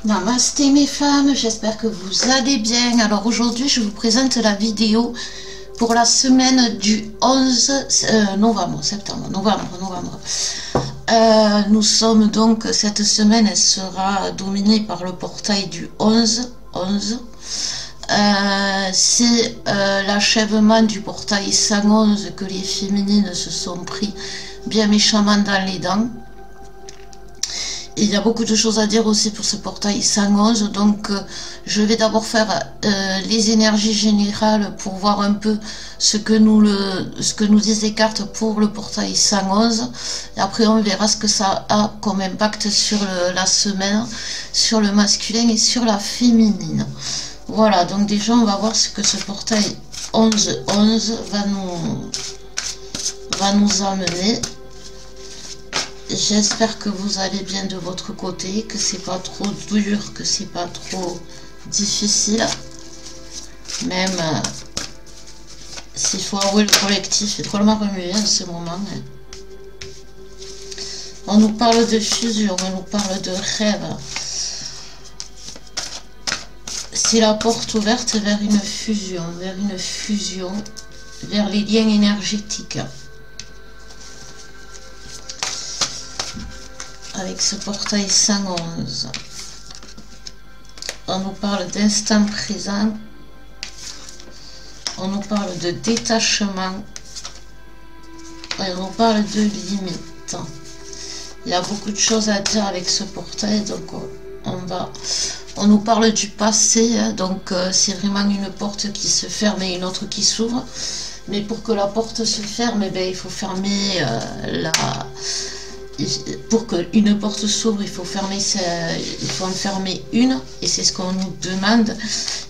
Namasté mes femmes, j'espère que vous allez bien. Alors aujourd'hui je vous présente la vidéo pour la semaine du 11 novembre, novembre. Nous sommes donc, cette semaine elle sera dominée par le portail du 11. C'est l'achèvement du portail 111 que les féminines se sont pris bien méchamment dans les dents. Il y a beaucoup de choses à dire aussi pour ce portail 111, donc je vais d'abord faire les énergies générales pour voir un peu ce que nous disent les cartes pour le portail 111. Et après on verra ce que ça a comme impact sur la semaine, sur le masculin et sur la féminine. Voilà, donc déjà on va voir ce que ce portail 11-11 va nous amener. J'espère que vous allez bien de votre côté, que c'est pas trop dur, que c'est pas trop difficile. Même s'il faut avouer, le collectif est drôlement remué en ce moment. On nous parle de fusion, on nous parle de rêve. C'est la porte ouverte vers une fusion, vers les liens énergétiques. Avec ce portail 111, on nous parle d'instant présent, on nous parle de détachement, et on nous parle de limite. Il y a beaucoup de choses à dire avec ce portail, donc on nous parle du passé, hein, donc c'est vraiment une porte qui se ferme et une autre qui s'ouvre. Mais pour que la porte se ferme, eh bien, il faut fermer pour qu'une porte s'ouvre, il faut en fermer une, et c'est ce qu'on nous demande.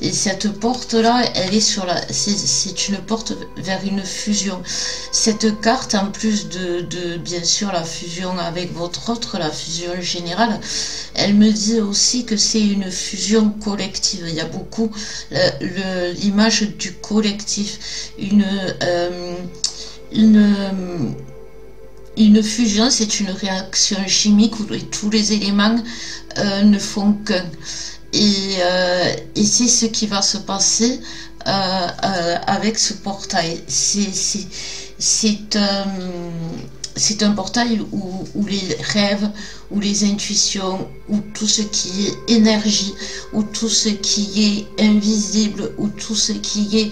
Et cette porte là, elle est c'est une porte vers une fusion. Cette carte, en plus de bien sûr la fusion avec votre autre, la fusion générale, elle me dit aussi que c'est une fusion collective. Il y a beaucoup l'image du collectif, une fusion, c'est une réaction chimique où tous les éléments ne font qu'un. Et c'est ce qui va se passer avec ce portail. C'est un portail où les rêves, où les intuitions, où tout ce qui est énergie, où tout ce qui est invisible, où tout ce qui est...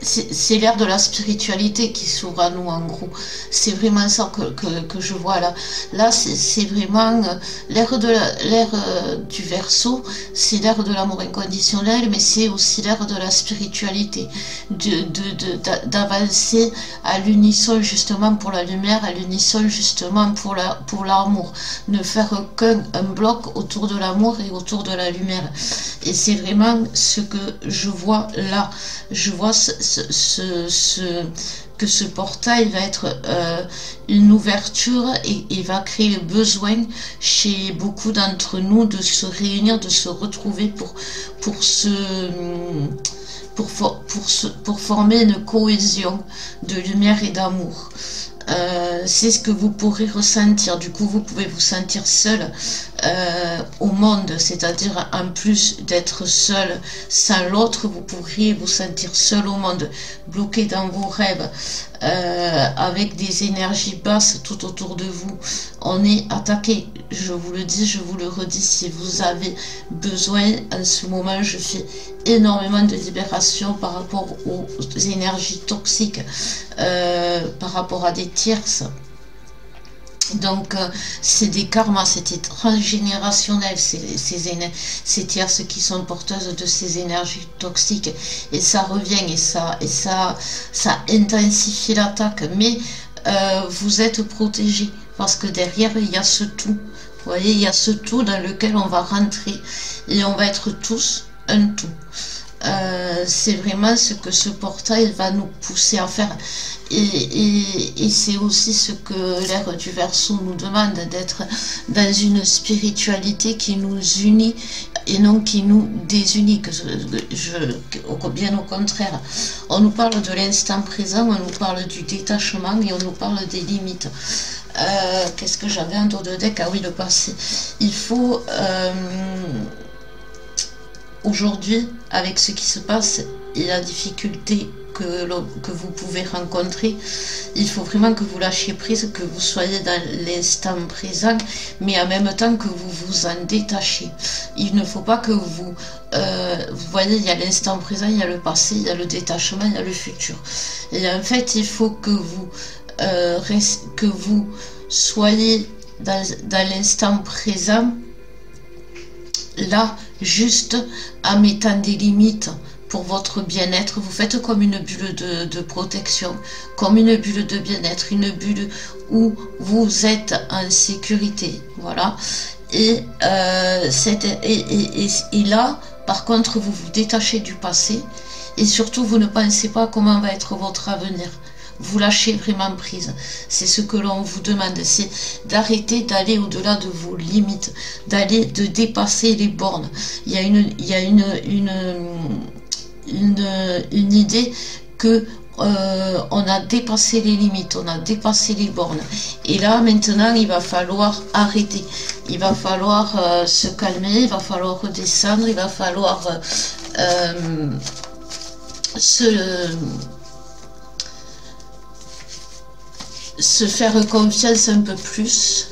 c'est l'ère de la spiritualité qui s'ouvre à nous, en gros. C'est vraiment ça que je vois là. Là, c'est vraiment l'ère du Verseau, c'est l'ère de l'amour inconditionnel, mais c'est aussi l'ère de la spiritualité, d'avancer à l'unisson justement pour la lumière, à l'unisson justement pour l'amour. Ne faire qu'un bloc autour de l'amour et autour de la lumière. Et c'est vraiment ce que je vois là. Je vois que ce portail va être une ouverture et va créer le besoin chez beaucoup d'entre nous de se réunir, de se retrouver pour former une cohésion de lumière et d'amour. C'est ce que vous pourrez ressentir. Du coup, vous pouvez vous sentir seul au monde, c'est-à-dire en plus d'être seul sans l'autre, vous pourriez vous sentir seul au monde, bloqué dans vos rêves, avec des énergies basses tout autour de vous. On est attaqué, je vous le dis, je vous le redis, si vous avez besoin. En ce moment, je fais énormément de libération par rapport aux énergies toxiques, par rapport à des tierces. Donc c'est des karmas, c'était transgénérationnel, ces tierces qui sont porteuses de ces énergies toxiques, et ça revient et ça intensifie l'attaque, mais vous êtes protégés parce que derrière il y a ce tout. Vous voyez, il y a ce tout dans lequel on va rentrer et on va être tous un tout. c'est vraiment ce que ce portail va nous pousser à faire. Et c'est aussi ce que l'ère du Verseau nous demande, d'être dans une spiritualité qui nous unit et non qui nous désunit. Bien au contraire, on nous parle de l'instant présent, on nous parle du détachement et on nous parle des limites. Qu'est-ce que j'avais en dos de deck? Ah oui, le passé. Il faut aujourd'hui, avec ce qui se passe et la difficulté que vous pouvez rencontrer, il faut vraiment que vous lâchiez prise, que vous soyez dans l'instant présent, mais en même temps que vous vous en détachiez. Il ne faut pas que vous voyez, il y a l'instant présent, il y a le passé, il y a le détachement, il y a le futur. Et en fait, il faut que vous soyez dans l'instant présent, là, juste en mettant des limites pour votre bien-être. Vous faites comme une bulle de protection, comme une bulle de bien-être, une bulle où vous êtes en sécurité. Voilà. Et là, par contre, vous vous détachez du passé et surtout, vous ne pensez pas comment va être votre avenir. Vous lâchez vraiment prise. C'est ce que l'on vous demande, c'est d'arrêter d'aller au-delà de vos limites, de dépasser les bornes. Il y a une idée que on a dépassé les limites, on a dépassé les bornes. Et là, maintenant, il va falloir arrêter. Il va falloir se calmer, il va falloir redescendre, il va falloir se faire confiance un peu plus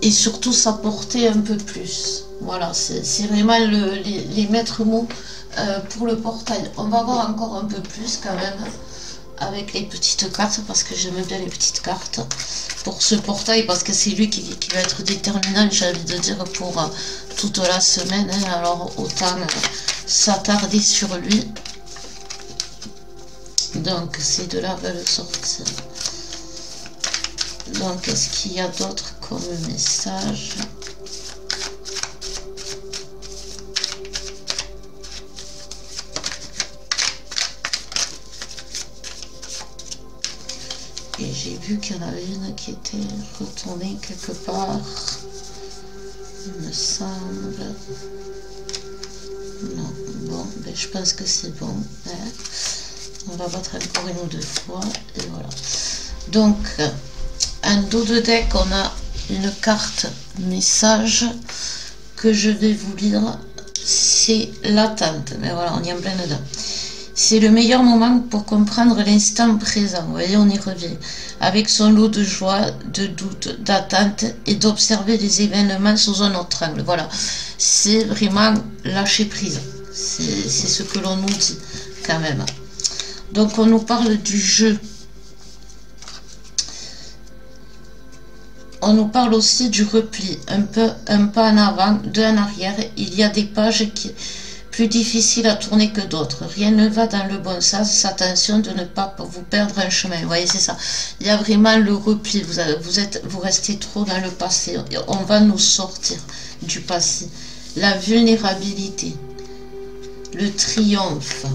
et surtout s'apporter un peu plus. Voilà, c'est vraiment les maîtres mots pour le portail. On va voir encore un peu plus quand même avec les petites cartes, parce que j'aime bien les petites cartes pour ce portail, parce que c'est lui qui va être déterminant, j'ai envie de dire, pour toute la semaine, hein. Alors autant s'attarder sur lui. Donc ces deux-là veulent sortir. Donc, est-ce qu'il y a d'autres comme message? Et j'ai vu qu'il y en avait une qui était retournée quelque part. Il me semble. Non, bon, ben, je pense que c'est bon. Hein. On va battre encore une ou deux fois. Et voilà. Donc, en dos de deck, on a une carte message que je vais vous lire. C'est l'attente. Mais voilà, on y est en plein dedans. C'est le meilleur moment pour comprendre l'instant présent. Vous voyez, on y revient. Avec son lot de joie, de doute, d'attente et d'observer les événements sous un autre angle. Voilà. C'est vraiment lâcher prise. C'est ce que l'on nous dit quand même. Donc, on nous parle du jeu. On nous parle aussi du repli, un pas en avant, deux en arrière. Il y a des pages qui sont plus difficiles à tourner que d'autres. Rien ne va dans le bon sens. Attention de ne pas vous perdre un chemin. Vous voyez, c'est ça. Il y a vraiment le repli. Vous restez trop dans le passé. On va nous sortir du passé. La vulnérabilité, le triomphe,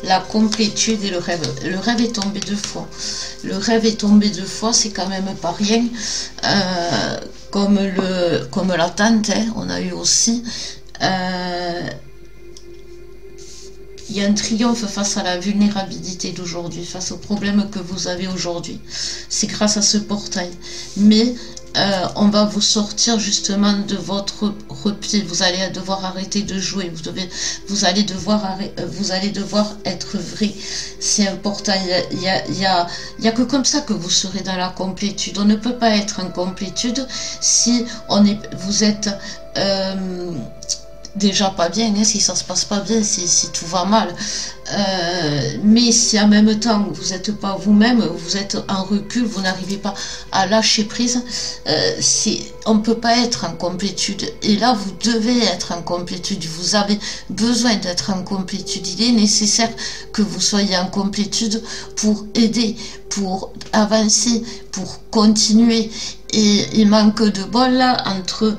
la complétude et le rêve. Le rêve est tombé deux fois. Le rêve est tombé deux fois, c'est quand même pas rien. Comme l'attente, hein, on a eu aussi. Il y a un triomphe face à la vulnérabilité d'aujourd'hui, face aux problèmes que vous avez aujourd'hui. C'est grâce à ce portail. Mais on va vous sortir justement de votre repli. Vous allez devoir arrêter de jouer. Vous allez devoir être vrai. C'est un portail. Il y a que comme ça que vous serez dans la complétude. On ne peut pas être en complétude si vous êtes déjà pas bien, hein, si ça se passe pas bien, si tout va mal. Mais si en même temps vous n'êtes pas vous-même, vous êtes en recul, vous n'arrivez pas à lâcher prise, on ne peut pas être en complétude. Et là, vous devez être en complétude. Vous avez besoin d'être en complétude. Il est nécessaire que vous soyez en complétude pour aider, pour avancer, pour continuer. Et il manque de bol là entre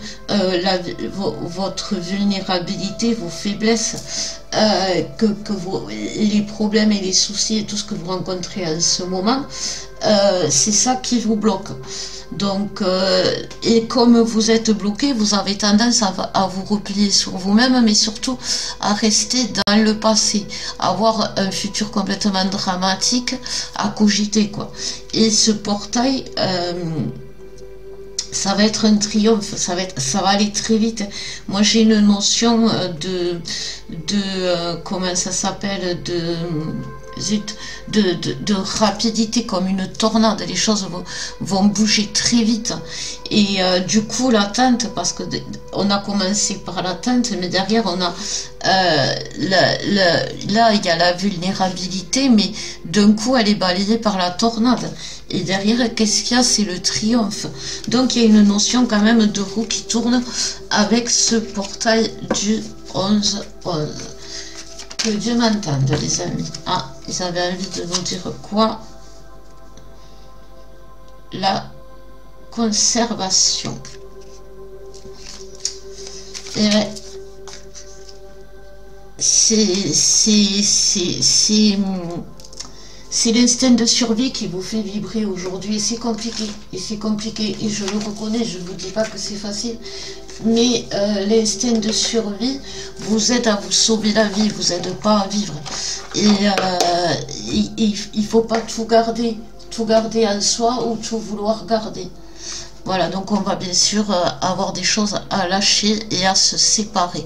votre vulnérabilité, vos faiblesses, les problèmes et les soucis et tout ce que vous rencontrez en ce moment. C'est ça qui vous bloque. Donc, et comme vous êtes bloqué, vous avez tendance à vous replier sur vous-même, mais surtout à rester dans le passé, à avoir un futur complètement dramatique à cogiter, quoi. Et ce portail, ça va être un triomphe, ça va aller très vite. Moi, j'ai une notion comment ça s'appelle, de rapidité, comme une tornade. Les choses vont bouger très vite. Et du coup, l'attente, parce que on a commencé par l'attente, mais derrière, on a là, il y a la vulnérabilité, mais d'un coup, elle est balayée par la tornade. Et derrière, qu'est-ce qu'il y a? C'est le triomphe. Donc, il y a une notion quand même de roue qui tourne avec ce portail du 11-11. Que Dieu m'entende, les amis. Ah, ils avaient envie de nous dire quoi? La conservation. Et ouais, c'est l'instinct de survie qui vous fait vibrer aujourd'hui. Et c'est compliqué. Et c'est compliqué. Et je le reconnais, je ne vous dis pas que c'est facile. Mais l'instinct de survie vous aide à vous sauver la vie, vous aide pas à vivre. Et il ne faut pas tout garder en soi ou tout vouloir garder. Voilà, donc on va bien sûr avoir des choses à lâcher et à se séparer.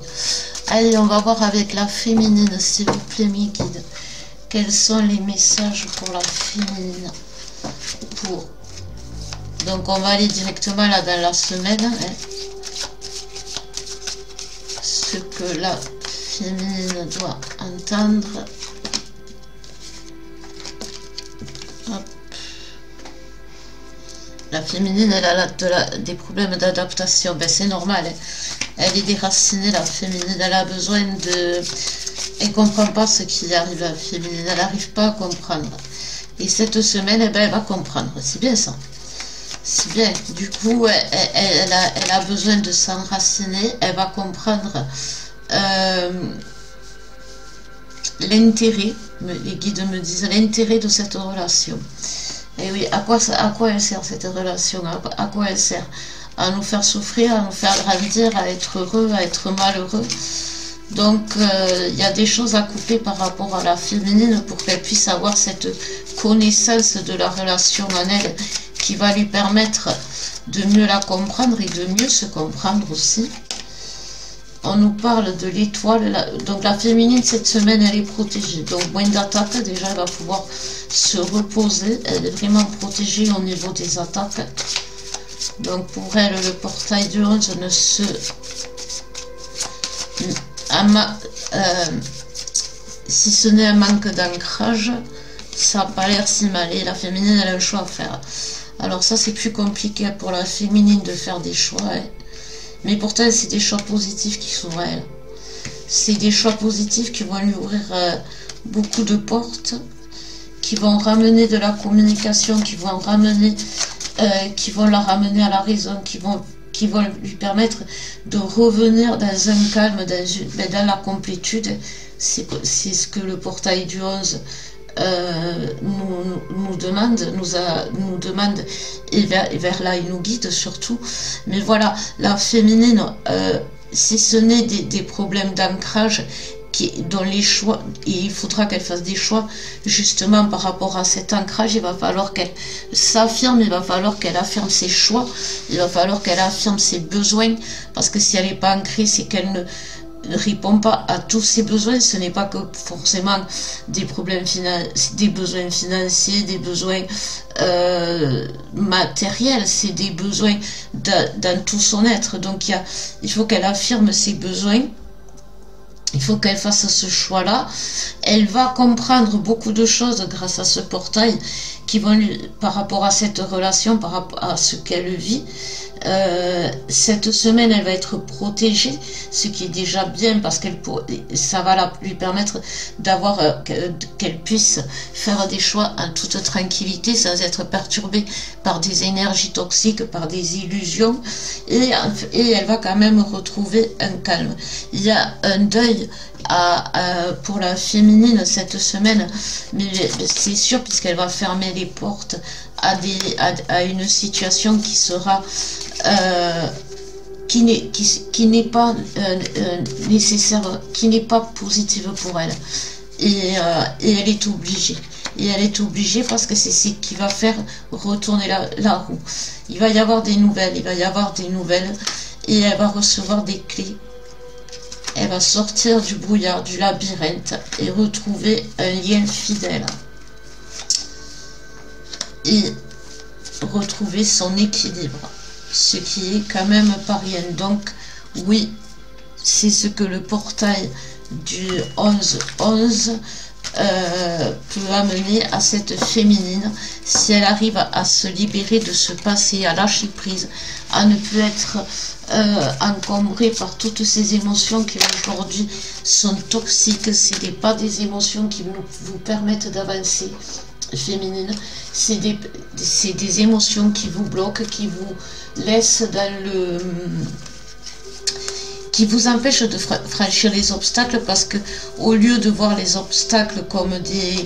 Allez, on va voir avec la féminine, s'il vous plaît, mes guides. Quels sont les messages pour la féminine? Donc on va aller directement là dans la semaine. Hein. Ce que la féminine doit entendre. Hop. La féminine, elle a des problèmes d'adaptation. Ben, c'est normal. Hein. Elle est déracinée, la féminine. Elle a besoin de... Elle ne comprend pas ce qui arrive, la féminine. Elle n'arrive pas à comprendre. Et cette semaine, eh ben, elle va comprendre. C'est bien ça. C'est bien. Du coup, elle a besoin de s'enraciner. Elle va comprendre l'intérêt, les guides me disent, l'intérêt de cette relation. Et oui, à quoi elle sert cette relation? À quoi elle sert? À nous faire souffrir, à nous faire grandir, à être heureux, à être malheureux. Donc, il y a des choses à couper par rapport à la féminine pour qu'elle puisse avoir cette connaissance de la relation en elle qui va lui permettre de mieux la comprendre et de mieux se comprendre aussi. On nous parle de l'étoile. Donc la féminine, cette semaine, elle est protégée. Donc moins d'attaques, déjà, elle va pouvoir se reposer. Elle est vraiment protégée au niveau des attaques. Donc pour elle, le portail du 11 ne se... si ce n'est un manque d'ancrage, ça n'a pas l'air si mal. Et la féminine, elle a un choix à faire. Alors ça, c'est plus compliqué pour la féminine de faire des choix. Hein. Mais pourtant, c'est des choix positifs qui sont à elle. C'est des choix positifs qui vont lui ouvrir beaucoup de portes, qui vont ramener de la communication, qui vont la ramener à la raison, qui vont lui permettre de revenir dans un calme, dans la complétude. C'est ce que le portail du 11 nous demande et vers là il nous guide surtout. Mais voilà, la féminine, si ce n'est des problèmes d'ancrage dont les choix, et il faudra qu'elle fasse des choix justement par rapport à cet ancrage. Il va falloir qu'elle s'affirme, il va falloir qu'elle affirme ses choix, il va falloir qu'elle affirme ses besoins, parce que si elle n'est pas ancrée, c'est qu'elle ne répond pas à tous ses besoins. Ce n'est pas que forcément des problèmes des besoins financiers, des besoins matériels, c'est des besoins dans tout son être. Donc il faut qu'elle affirme ses besoins. Il faut qu'elle fasse ce choix-là. Elle va comprendre beaucoup de choses grâce à ce portail par rapport à cette relation, par rapport à ce qu'elle vit. Cette semaine, elle va être protégée, ce qui est déjà bien parce ça va lui permettre d'avoir qu'elle puisse faire des choix en toute tranquillité sans être perturbée par des énergies toxiques, par des illusions, et elle va quand même retrouver un calme. Il y a un deuil pour la féminine cette semaine, mais c'est sûr puisqu'elle va fermer les portes à une situation qui sera qui n'est pas nécessaire, qui n'est pas positive pour elle, et elle est obligée. Et elle est obligée parce que c'est ce qui va faire retourner la roue. Il va y avoir des nouvelles, et elle va recevoir des clés. Elle va sortir du brouillard, du labyrinthe, et retrouver un lien fidèle. Et retrouver son équilibre. Ce qui est quand même pas rien. Donc, oui, c'est ce que le portail du 11-11 peut amener à cette féminine, si elle arrive à se libérer de ce passé, à lâcher prise, à ne plus être encombrée par toutes ces émotions qui aujourd'hui sont toxiques. Ce n'est pas des émotions qui vous permettent d'avancer, féminine. C'est des émotions qui vous bloquent, qui vous laissent qui vous empêchent de franchir les obstacles, parce que au lieu de voir les obstacles comme des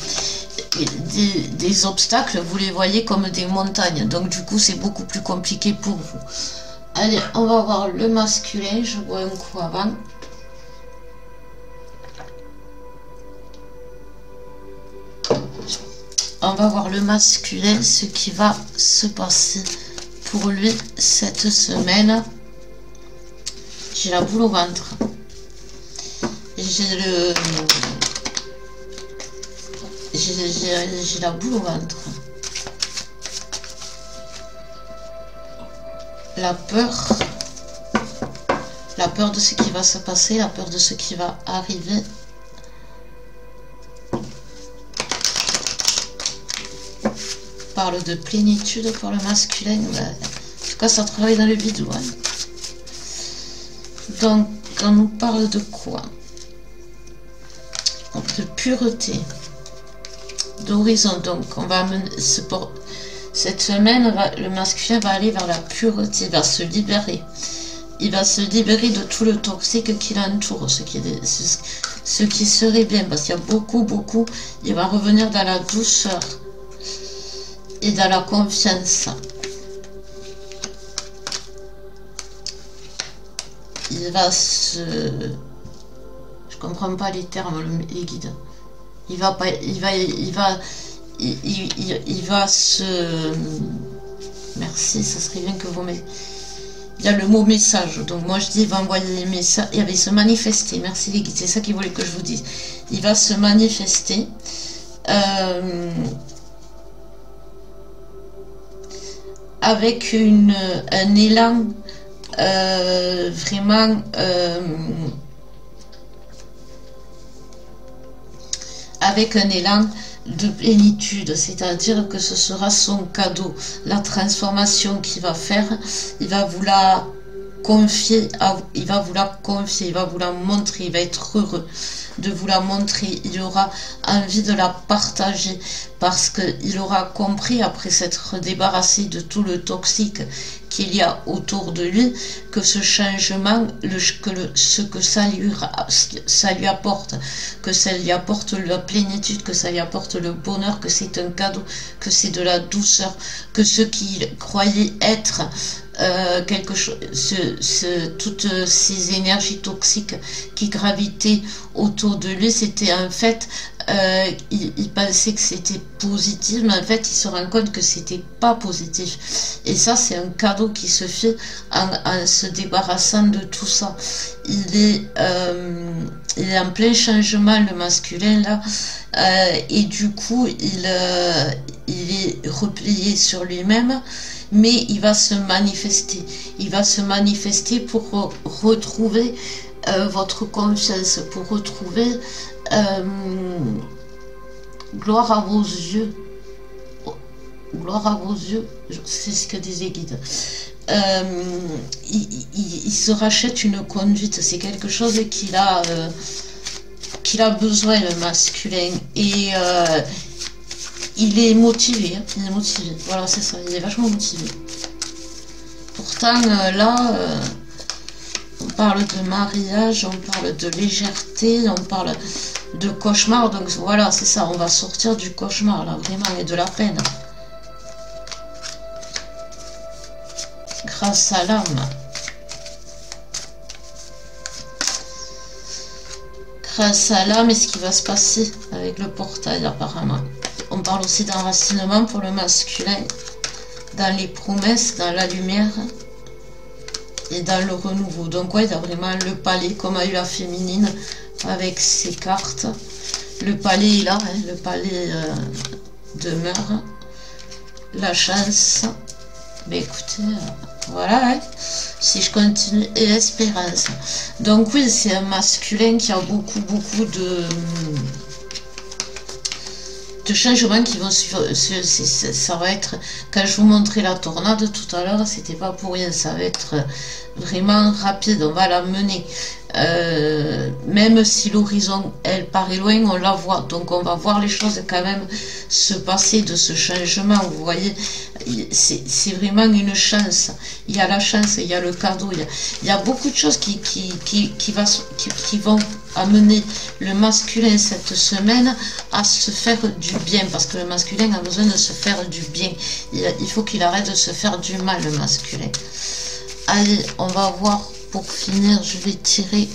obstacles, vous les voyez comme des montagnes. Donc du coup, c'est beaucoup plus compliqué pour vous. Allez, on va voir le masculin. Je bois un coup avant. On va voir le masculin, ce qui va se passer pour lui cette semaine. J'ai la boule au ventre. J'ai la boule au ventre. La peur de ce qui va se passer, la peur de ce qui va arriver. Parle de plénitude pour le masculin. En tout cas, ça travaille dans le bidou. Hein. Donc, on nous parle de quoi? De pureté, d'horizon. Donc, on va amener cette semaine, le masculin va aller vers la pureté, va se libérer. Il va se libérer de tout le toxique qui l'entoure, ce qui serait bien, parce qu'il y a beaucoup, il va revenir dans la douceur et dans la confiance. Il va se... Je comprends pas les termes, les guides. Il va se... Merci, ça serait bien que vous mettez... Il y a le mot message, donc moi je dis il va envoyer les messages, il va se manifester. Merci les guides, c'est ça qu'il voulait que je vous dise. Il va se manifester. Avec un élan vraiment avec un élan de plénitude, c'est-à-dire que ce sera son cadeau, la transformation qu'il va faire. Il va vous la confier, il va vous la montrer, il va être heureux de vous la montrer, il aura envie de la partager, parce qu'il aura compris, après s'être débarrassé de tout le toxique qu'il y a autour de lui, que ce changement, ce que ça lui apporte, que ça lui apporte la plénitude, que ça lui apporte le bonheur, que c'est un cadeau, que c'est de la douceur, que ce qu'il croyait être quelque chose, toutes ces énergies toxiques qui gravitaient autour de lui, c'était en fait, il pensait que c'était positif, mais en fait il se rend compte que c'était pas positif. Et ça, c'est un cadeau qui se fait en se débarrassant de tout ça. Il est en plein changement, le masculin là, et du coup il est replié sur lui-même, mais il va se manifester. Il va se manifester pour retrouver votre confiance, pour retrouver gloire à vos yeux. gloire à vos yeux, c'est ce que disait Guide. Il se rachète une conduite, c'est quelque chose qu'il a besoin, le masculin, et il est motivé, hein, il est motivé, voilà, c'est ça, il est vachement motivé. Pourtant, là, on parle de mariage, on parle de légèreté, on parle de cauchemar, donc voilà, c'est ça, on va sortir du cauchemar, là, vraiment, et de la peine. Grâce à l'âme. Grâce à l'âme et ce qui va se passer avec le portail, apparemment. On parle aussi d'enracinement pour le masculin, dans les promesses, dans la lumière et dans le renouveau. Donc ouais, il y a vraiment le palais, comme a eu la féminine avec ses cartes. Le palais est là, hein, le palais demeure. La chance. Mais écoutez, voilà, hein, si je continue, et l'espérance. Donc oui, c'est un masculin qui a beaucoup de changements qui vont suivre. Ça va être, quand je vous montrais la tornade tout à l'heure, c'était pas pour rien, ça va être vraiment rapide, on va la mener. Même si l'horizon, elle paraît loin, on la voit, donc on va voir les choses quand même se passer de ce changement. Vous voyez, c'est vraiment une chance. Il y a la chance, il y a le cadeau, il y a beaucoup de choses qui vont amener le masculin cette semaine à se faire du bien, parce que le masculin a besoin de se faire du bien. Il faut qu'il arrête de se faire du mal, le masculin. Allez, on va voir. Pour finir, je vais tirer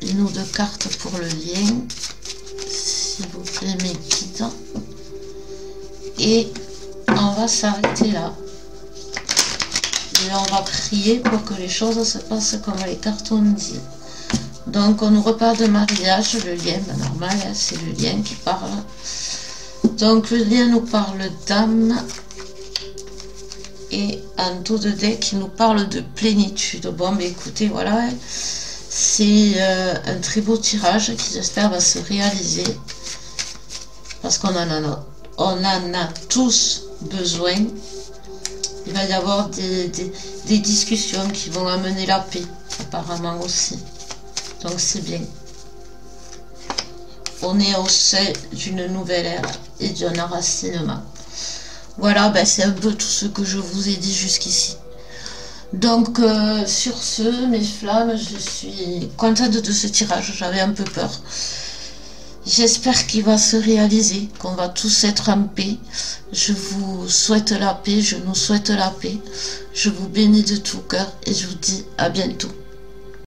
une ou deux cartes pour le lien, s'il vous plaît, mes guides. Et on va s'arrêter là. Et on va prier pour que les choses se passent comme les cartes ont dit. Donc, on nous reparle de mariage, le lien, ben normal, hein, c'est le lien qui parle. Donc, le lien nous parle d'âme. Et un dos de deck qui nous parle de plénitude. Bon, mais écoutez, voilà, c'est un très beau tirage qui, j'espère, va se réaliser. Parce qu'on en a tous besoin. Il va y avoir des discussions qui vont amener la paix, apparemment aussi. Donc, c'est bien. On est au seuil d'une nouvelle ère et d'un enracinement. Voilà, ben c'est un peu tout ce que je vous ai dit jusqu'ici. Donc, sur ce, mes flammes, je suis contente de ce tirage. J'avais un peu peur. J'espère qu'il va se réaliser, qu'on va tous être en paix. Je vous souhaite la paix, je nous souhaite la paix. Je vous bénis de tout cœur et je vous dis à bientôt.